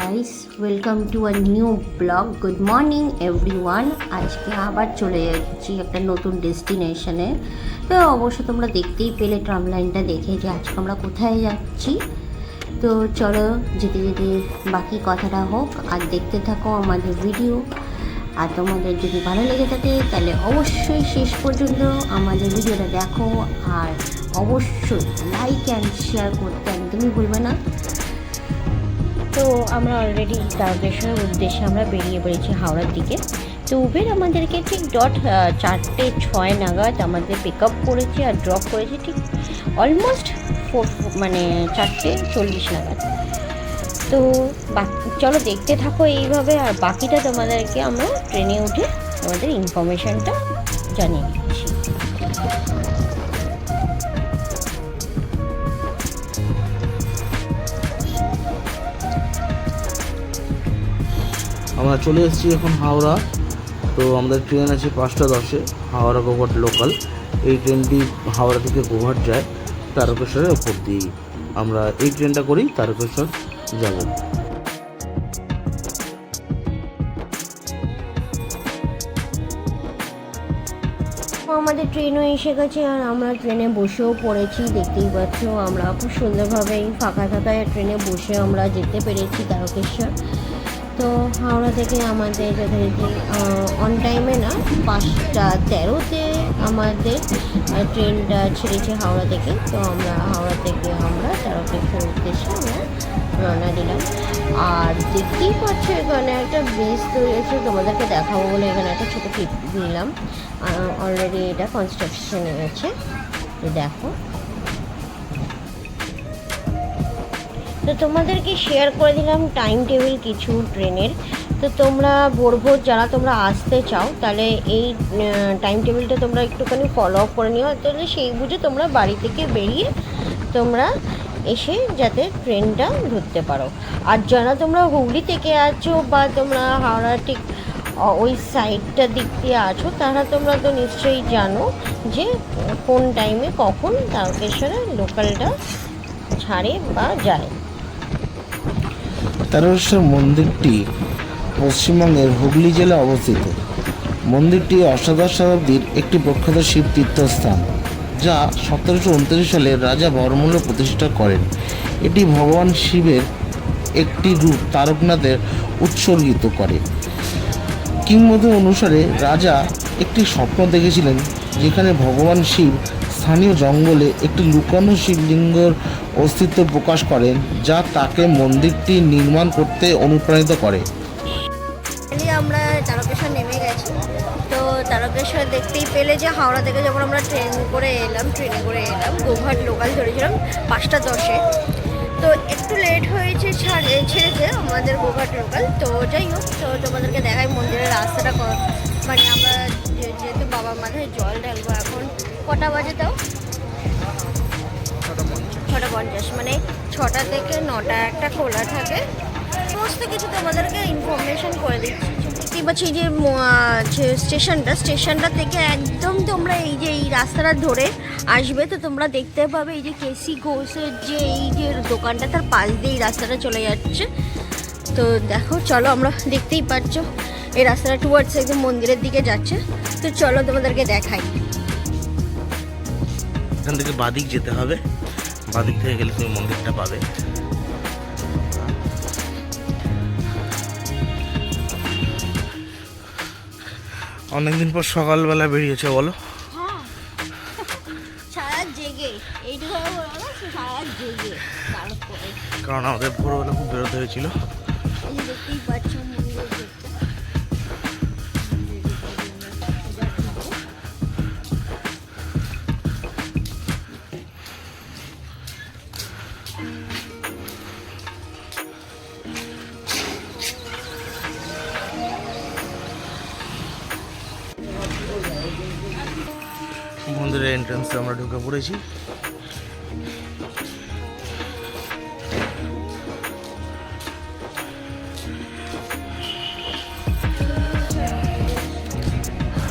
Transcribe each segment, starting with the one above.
Guys, welcome to a new blog. Good morning everyone. আজকে আবার চলে যাচ্ছি একটা নতুন ডেস্টিনেশনে। তো অবশ্য তোমরা দেখতেই পেলে ট্রামলাইনটা দেখে যে আজকে আমরা কোথায় যাচ্ছি। তো চলো যেতে যেতে বাকি কথাটা হোক, আর দেখতে থাকো আমাদের ভিডিও। আর তোমাদের যদি ভালো লেগে থাকে তাহলে অবশ্যই শেষ পর্যন্ত আমাদের ভিডিওটা দেখো, আর অবশ্যই লাইক অ্যান্ড শেয়ার করতে একদমই ভুলবে না। তো আমরা অলরেডি তারকেশ্বরের উদ্দেশ্যে আমরা বেরিয়ে পড়েছি হাওড়ার দিকে। তো উবের আমাদেরকে ঠিক 4:06 নাগাদ আমাদের পিক আপ করেছে আর ড্রপ করেছে ঠিক অলমোস্ট 4:40 নাগাদ। তো চলো দেখতে থাকো এইভাবে, আর বাকিটা তোমাদেরকে আমরা ট্রেনে উঠে তোমাদের ইনফরমেশানটা জানিয়ে দিচ্ছি। আমরা চলে এসেছি এখন হাওড়া। তো আমাদের ট্রেন আছে 5:10 হাওড়া গোঘাট লোকাল। এই ট্রেনটি হাওড়া থেকে গোঘাট যায় তারকেশ্বরের ওপর দিয়ে। আমরা এই ট্রেনটা করেই তারকেশ্বর যাব। আমাদের ট্রেনও এসে গেছে আর আমরা ট্রেনে বসেও পড়েছি। দেখতেই পাচ্ছ আমরা খুব সুন্দরভাবে এই ফাঁকা ট্রেনে বসে আমরা যেতে পেরেছি তারকেশ্বর। তো হাওড়া থেকে আমাদের যথারীতি অন টাইমে না 5:13-তে আমাদের ট্রেনটা ছেড়েছে হাওড়া থেকে। তো আমরা হাওড়া থেকে আমরা তারকেশ্বর উদ্দেশ্যে আমরা রওনা দিলাম। আর দেখতেই পাচ্ছ এখানে একটা ব্রিজ তৈরি হয়েছে, তোমাদেরকে দেখাবো বলে এখানে একটা ছোটো ক্লিপ দিলাম। অলরেডি এটা কনস্ট্রাকশনে আছে, তো দেখো। তো তোমাদেরকে শেয়ার করে দিলাম টাইম টেবিল কিছু ট্রেনের। তো তোমরা ভোর যারা তোমরা আসতে চাও তাহলে এই টাইম টেবিলটা তোমরা একটুখানি ফলো আপ করে নিও, তাহলে সেই বুঝে তোমরা বাড়ি থেকে বেরিয়ে তোমরা এসে যাতে ট্রেনটা ধরতে পারো। আর যারা তোমরা হুগলি থেকে আছো বা তোমরা হাওড়া ঠিক ওই সাইডটার দিক দিয়ে আছো, তারা তোমরা তো নিশ্চয়ই জানো যে কোন টাইমে কখন তারকেশ্বরে লোকালটা ছাড়ে বা যায়। তারকেশ্বর মন্দিরটি পশ্চিমবঙ্গের হুগলি জেলায় অবস্থিত। মন্দিরটি অষ্টাদশ শতাব্দীর একটি প্রখ্যাত শিব তীর্থস্থান, যা 1729 সালে রাজা বরমল্ল প্রতিষ্ঠা করেন। এটি ভগবান শিবের একটি রূপ তারকনাথের উৎসর্গিত করে। কিংবদন্তি অনুসারে রাজা একটি স্বপ্ন দেখেছিলেন, যেখানে ভগবান শিব স্থানীয় জঙ্গলে একটি লুকানো শিবলিঙ্গের অস্তিত্ব প্রকাশ করেন, যা তাকে মন্দিরটি নির্মাণ করতে অনুপ্রাণিত করে। আমরা তারকেশ্বর নেমে গেছি। তো তারকেশ্বর দেখতেই পেলে যে হাওড়া থেকে যখন আমরা ট্রেনে করে এলাম গোঘাট লোকাল ধরেছিলাম 5:10-এ। তো একটু লেট হয়েছে, ছেড়েছে আমাদের গোঘাট লোকাল। তো যাই হোক, তো তোমাদেরকে দেখাই মন্দিরের রাস্তাটা। মানে আমরা যেহেতু বাবার মাথায় জল ঢালবো, এখন কটা বাজে তাও 6:50, মানে 6টা থেকে 9টা একটা খোলা থাকে। সমস্ত কিছু তোমাদেরকে ইনফরমেশন করে দিচ্ছি। দেখতেই পাচ্ছি যে স্টেশনটা থেকে একদম তোমরা এই রাস্তাটা ধরে আসবে, তো তোমরা দেখতে পাবে এই যে কেসি ঘোষের যে এই যে দোকানটা, তার পাশ দিয়ে এই রাস্তাটা চলে যাচ্ছে। তো দেখো, চলো, আমরা দেখতেই পাচ্ছ এই রাস্তাটা টুয়ার্ডস একদম মন্দিরের দিকে যাচ্ছে। তো চলো তোমাদেরকে দেখাই। এখান থেকে বাদিক যেতে হবে, বাদিক থেকে গেলে তুমি মন্দিরটা পাবে। অনেকদিন পর সকালবেলা বেরিয়েছে বলো? সারা জেগে কারণ আমাদের ভোরবেলা খুব বেরোতে হয়েছিল। দেখতেই পাচ্ছ মন্দিরের এন্ট্রান্সে আমরা ঢুকে পড়েছি।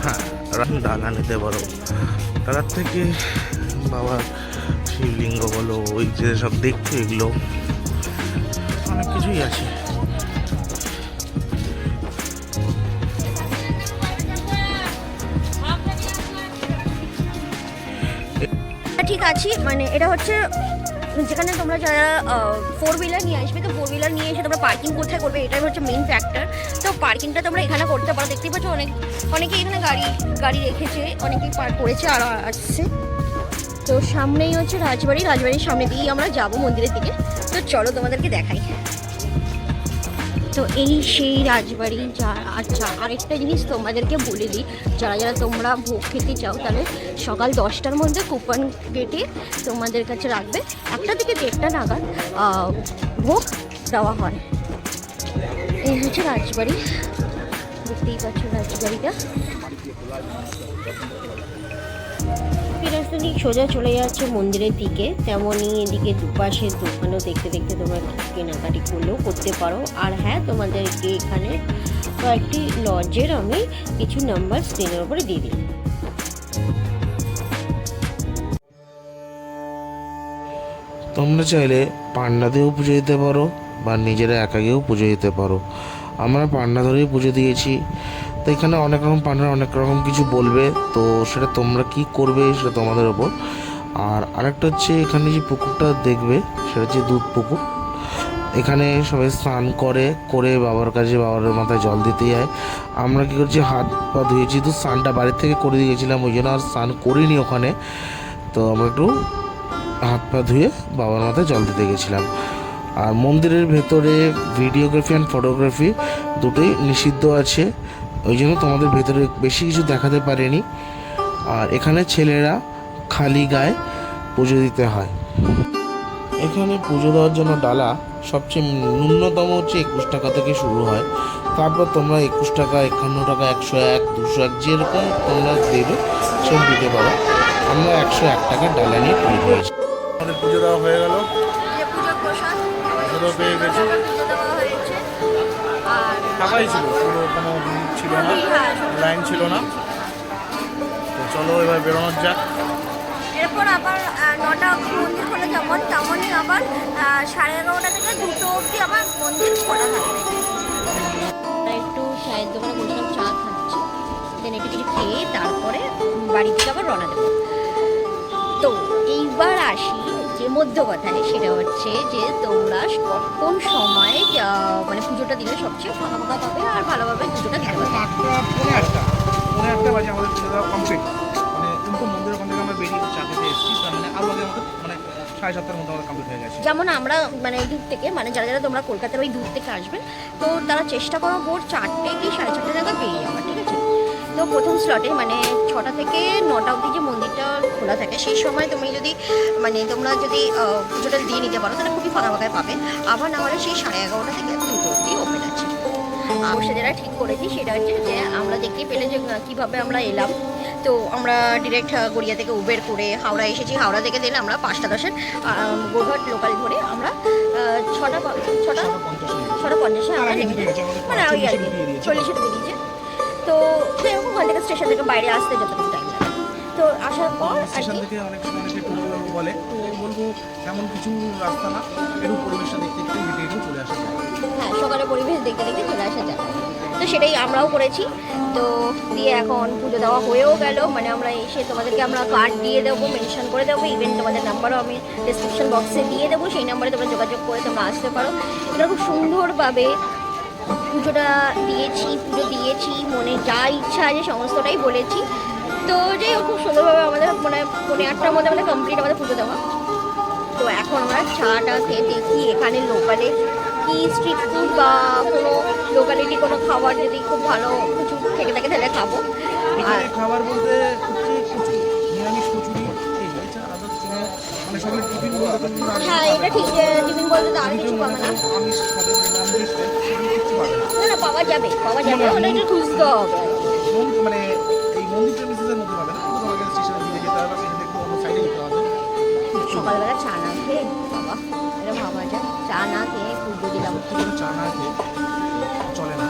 হ্যাঁ, ডালা নিতে পারো। ডালার থেকে বাবার শিবলিঙ্গ বলো, ওই যে সব দেখতে এগুলো অনেক কিছুই আছে। ঠিক আছি, মানে এটা হচ্ছে যেখানে তোমরা যারা 4 হুইলার নিয়ে আসবে, তো 4 হুইলার নিয়ে এসে তোমরা পার্কিং কোথায় করবে এটাই হচ্ছে মেইন ফ্যাক্টর। তো পার্কিংটা তোমরা এখানে করতে পারো, দেখতেই পাচ্ছ অনেকে এখানে গাড়ি রেখেছে, অনেকেই পার্ক করেছে আর আসছে। তো সামনেই হচ্ছে রাজবাড়ির সামনে দিয়েই আমরা যাব মন্দিরের দিকে। তো চলো তোমাদেরকে দেখাই। তো এই সেই রাজবাড়ি। আচ্ছা, আরেকটা জিনিস তোমাদেরকে বলে দিই, যারা তোমরা ভোগ খেতে চাও তাহলে সকাল 10টার মধ্যে কুপন গেটে তোমাদের কাছে রাখবে, 1টা থেকে 1:30 নাগাদ ভোগ দেওয়া হয়। এই হচ্ছে রাজবাড়ি, দেখতেই পাচ্ছ রাজবাড়িটা। এই রাস্তা দিয়ে সোজা চলে যাচ্ছে মন্দিরের দিকে, তেমনই এদিকে দুপাশের দোকানও দেখতে দেখতে তোমরা কেনাকাটি করলেও করতে পারো। আর হ্যাঁ, তোমাদেরকে এখানে কয়েকটি লজের আমি কিছু নাম্বার স্ক্রিনের উপরে দিয়ে দিই। তোমরা চাইলে পান্ডা দিয়েও পুজো দিতে পারো বা নিজেরা একা গিয়েও পুজো দিতে পারো। আমরা পান্ডা ধরেই পুজো দিয়েছি। তো এখানে অনেক রকম পান্ডা অনেক রকম কিছু বলবে, তো সেটা তোমরা কি করবে সেটা তোমাদের ওপর। আর আরেকটা হচ্ছে এখানে যে পুকুরটা দেখবে সেটা হচ্ছে দুধ পুকুর। এখানে সবাই স্নান করে বাবার কাছে বাবার মাথায় জল দিতে যায়। আমরা কী করছি, হাত পা ধুয়েছি, তো স্নানটা বাড়ির থেকে করে দিয়ে গেছিলাম, ওই জন্য আর স্নান করিনি ওখানে। তো আমরা একটু হাত পা ধুয়ে বাবার মাথায় জল দিতে গেছিলাম। আর মন্দিরের ভেতরে ভিডিওগ্রাফি অ্যান্ড ফটোগ্রাফি দুটোই নিষিদ্ধ আছে, ওই জন্য তোমাদের ভেতরে বেশি কিছু দেখাতে পারেনি। আর এখানে ছেলেরা খালি গায়ে পুজো দিতে হয়। এখানে পুজো দেওয়ার জন্য ডালা সবচেয়ে ন্যূনতম হচ্ছে 21 টাকা থেকে শুরু হয়। তারপর তোমরা 21 টাকা, 51 টাকা, 101, 201 যেরকম তোমরা দেবে সেরকম দিতে পারো। আমরা 101 টাকার ডালা নিয়ে পুজো দিয়েছি। আমাদের পুজো দেওয়া হয়ে গেল, পুজোর প্রসাদ পুজো পেয়ে গেছি। ফাঁকাই ছিল, পুরো কোনো ভিড় ছিল না, লাইন ছিল না। তো চলো এবার বেরোনোর যাক। এরপর আবার 9টা অবধি মন্দির খোলা, যেমন তেমনই আবার 11:30 থেকে 2টো অবধি আবার মন্দির খোলা থাকবে। একটু চায়ের দোকানে বসলাম, চা খাচ্ছি, দেন একটু কিছু খেয়ে তারপরে বাড়ি থেকে আবার রওনা দেবো। তো এইবার আসি যে মধ্য কথায়, সেটা হচ্ছে যে তোমরা কোন সময় মানে পুজোটা দিলে সবচেয়ে ফাঁকা পাবে আর ভালোভাবে পুজোটা দিতে পারবে। 8টা বাজে আমাদের পুজো দেওয়া কমপ্লিট। মানে কিন্তু মন্দিরের ওখান থেকে আমরা বেরিয়ে চা খেতে এসেছি, তার মানে আরও আগে আমাদের মানে 7:30টার মধ্যে আমাদের কমপ্লিট হয়ে গেছে। যেমন আমরা মানে দূর থেকে, মানে যারা তোমরা কলকাতার ওই দূর থেকে আসবেন, তো তারা চেষ্টা করো ভোর 4টে কি 4:30 নাগাদ বেরিয়ে যাওয়া, ঠিক আছে? তো প্রথম স্লটে মানে 6টা থেকে 9টা অবধি যে মন্দিরটা খোলা থাকে, সেই সময় তুমি যদি মানে তোমরা যদি পুজোটা দিয়ে নিতে পারো তাহলে খুবই ফাঁকা ফাঁকায় পাবে। আবার না হলে সেই 11:30 থেকে 2টো অবধি ওপেন আছে। আর সেটা ঠিক করেছি সেটা হচ্ছে যে আমরা দেখতেই পেলে যে কীভাবে আমরা এলাম। তো আমরা ডিরেক্ট গড়িয়া থেকে উবের করে হাওড়া এসেছি। হাওড়া থেকে দিলে আমরা 5:10 গোঘাট লোকাল ধরে আমরা 6:50 আমরা নেমে যাচ্ছি, মানে ওই আর কি 40 বেরিয়েছে। তো ওখান থেকে স্টেশন থেকে বাইরে আসতে যতটুকু টাইম লাগে। তো আসার পর স্টেশন থেকে অনেক সময় অনেকে টুকরো বলে, তো বলবো এমন কিছু রাস্তা না, একটু পরিবেশটা দেখতে দেখতে হেঁটে হেঁটেও চলে আসা যায়। হ্যাঁ, সকালে পরিবেশ দেখতে দেখতে চলে আসা যায়। তো সেটাই আমরাও করেছি। তো দিয়ে এখন পুজো দেওয়া হয়েও গেল, মানে আমরা এসে তোমাদেরকে আমরা কার্ড দিয়ে দেবো, মেনশন করে দেবো, ইভেন তোমাদের নাম্বারও আমি ডিসক্রিপশন বক্সে দিয়ে দেবো, সেই নাম্বারে তোমরা যোগাযোগ করে তোমরা আসতে পারো। এটা খুব সুন্দরভাবে পুজো দিয়েছি, মনে যা ইচ্ছা আছে সমস্তটাই বলেছি। তো যাই হোক, খুব সুন্দরভাবে আমাদের মানে 8:30টার মধ্যে আমাদের কমপ্লিট আমাদের পুজো দেওয়া। তো এখন আমরা চাটা খেয়ে দেখি এখানে লোকালে কি স্ট্রিট ফুড বা কোনো লোকালিটি কোনো খাবার যদি খুব ভালো কিছু থেকে থাকে তাহলে খাবো। আর খাবার বলতে হচ্ছে নিরামিষ কচুরি, এছাড়া আদার্স কোনো মানে সবাই টিফিন বলতে হ্যাঁ, এটা ঠিক, টিফিন বলতে তো আর কিছু পাবে না। আমিষ খাবে, ননভেজ কিছু পাবে না। না, পাওয়া যাবে, ওটা একটু খুঁজতে হবে। মানে এই মন্দির প্রেমিসেসের মধ্যে পাবে না, কিন্তু তোমাকে স্টেশনে দিয়ে যেতে হবে, সেখান থেকে অন্য সাইডে যেতে হবে। সকালবেলা চা না খেয়ে বাবা, এটা ভাবা যায়, চা না খেয়ে পুজো দিলাম। চা না খেয়ে চলে না,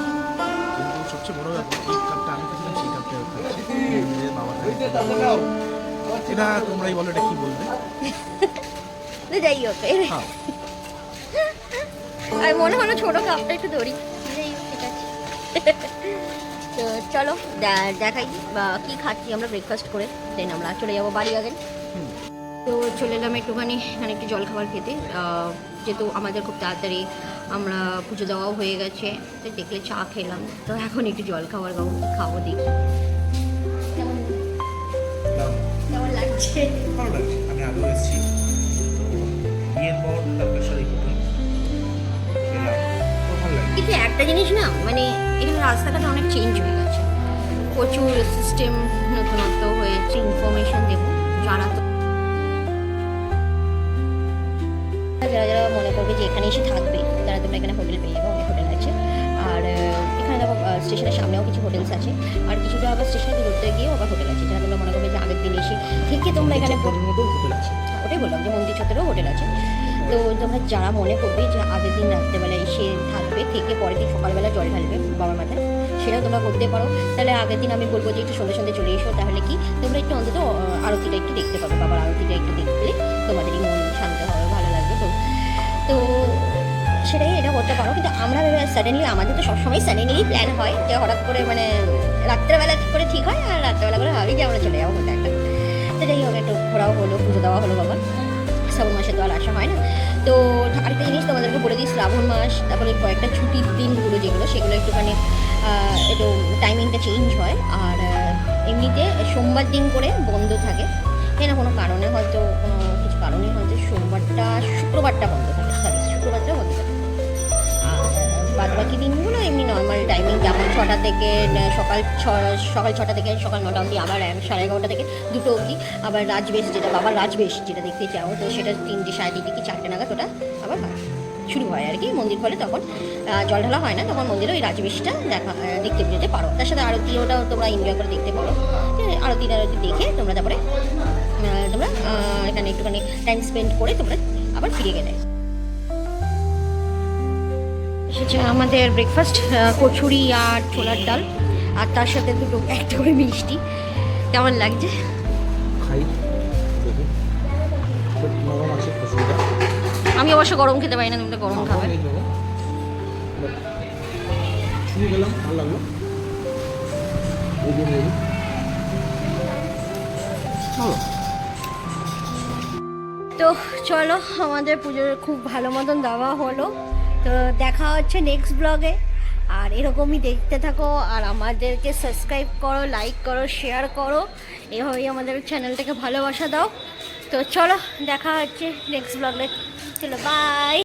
কিন্তু সবচেয়ে বড় ব্যাপার এই কাপটা আমি খেয়েছিলাম, সেই কাপটা বাবা এটা তোমরাই বলো, এটা কি বলবে? যাই হোক, আর মনে হলো ছোটো কাপটা একটু ধরি। যাই হোক, ঠিক আছে। তো চলো দেখাই বা কী খাচ্ছি আমরা ব্রেকফাস্ট করে, দেন আমরা চলে যাবো বাড়ি আগে। তো চলে এলাম একটুখানি মানে একটু জলখাবার খেতে, যেহেতু আমাদের খুব তাড়াতাড়ি আমরা পুজো দেওয়াও হয়ে গেছে, তো দেখলে চা খেলাম, তো এখন একটু জলখাবার খাবো দেখি কেমন লাগছে। ভালো লাগছে, আমি আগেও এসেছি তো বিয়ের পর তারকেশ্বরী প্রথম এলাম, তো ভালো লাগে। কিন্তু একটা জিনিস না, মানে এখানে রাস্তাঘাট অনেক চেঞ্জ হয়ে গেছে, প্রচুর সিস্টেম নতুনত্ব হয়েছে। ইনফরমেশন দেবো যারা তো যারা যারা মনে করবে যে এখানে এসে থাকবে, তারা তোমরা এখানে হোটেল পেয়ে যাবে, অনেক হোটেল আছে। আর এখানে দেখো স্টেশনের সামনেও কিছু হোটেলস আছে, আর কিছুটা আবার স্টেশনে দূরত্বে গিয়েও আবার হোটেল আছে, যারা তোমরা মনে করবে যে আগের দিন এসে থেকে তোমরা এখানে মতো হোটেল আছে, ওটাই বললাম যে মন্দির চত্বরেও হোটেল আছে। তো তোমরা যারা মনে করবে যে আগের দিন রাত্রেবেলা এসে থাকবে, থেকে পরের দিন সকালবেলা জল ঢালবে বাবার মাথায়, সেটাও তোমরা করতে পারো। তাহলে আগের দিন আমি বলবো যে একটু সন্ধ্যে সন্ধ্যে চলে এসো, তাহলে কি তোমরা একটু অন্তত আরতিটা একটু দেখতে পাবে, বাবার আরতিটা একটু দেখলে তোমাদেরই মন শান্ত হবে, ভালো লাগবে। তো সেটাই এটা করতে পারো। কিন্তু আমরা সাডেনলি, আমাদের তো সবসময় সাডেনলি প্ল্যান হয় যে হঠাৎ করে মানে রাত্রেবেলা করে ঠিক হয়, আর রাত্রেবেলা করে ভাবি যে আমরা চলে যাবো কোথাও একটা। তো যাই হোক, একটু ঘোরাও হলো, পুজো দেওয়া হলো বাবা, শ্রাবণ মাসে তো আর আসা হয় না। তো আরেকটা জিনিস তোমাদেরকে বলে দিই, শ্রাবণ মাস তারপরে কয়েকটা ছুটির দিনগুলো যেগুলো, সেগুলো একটুখানি একটু টাইমিংটা চেঞ্জ হয়। আর এমনিতে সোমবার দিন করে বন্ধ থাকে, না কোনো কারণে হয়তো কিছু কারণে হয়তো শুক্রবারটা বন্ধ থাকে, শুক্রবারটা বন্ধ থাকে। আর বাদ বাকি দিনগুলো এমনি নর্মাল টাইমিং, যেমন 6টা থেকে সকাল 6টা থেকে সকাল 9টা অবধি, আবার 11:30 থেকে 2টো অবধি। আবার রাজবেশ, যেটা বাবার রাজবেশ যেটা দেখতে চাও, তো সেটা 3টে, 3:30 কি 4টে নাগাদ ওটা আবার হয়, শুরু হয় আর কি মন্দির খোলে। তখন জল ঢালা হয় না, তখন মন্দিরে ওই রাজবেশটা দেখতে যেতে পারো। তার সাথে আরতি, ওটাও তোমরা এনজয় করে দেখতে পারো। আরতি দেখে তোমরা তারপরে তোমরা এখানে একটুখানি টাইম স্পেন্ড করে তোমরা আবার ফিরে গেলে। এসেছে আমাদের ব্রেকফাস্ট, কচুরি আর ছোলার ডাল, আর তার সাথে একটা করে মিষ্টি। কেমন লাগছে? খাই দেখি, খুব নরম আছে কচুরিটা। আমি অবশ্য গরম খেতে পারি না, তোমরা গরম খাবে। শুরু গেলাম, ভালো লাগলো। ভালো। তো চলো, আমাদের পুজোর খুব ভালো মতন দেওয়া হলো। তো দেখা হচ্ছে নেক্সট ব্লগে, আর এরকমই দেখতে থাকো, আর আমাদেরকে সাবস্ক্রাইব করো, লাইক করো, শেয়ার করো, এভাবেই আমাদের চ্যানেলটাকে ভালোবাসা দাও। তো চলো, দেখা হচ্ছে নেক্সট ব্লগে, চলো বাই।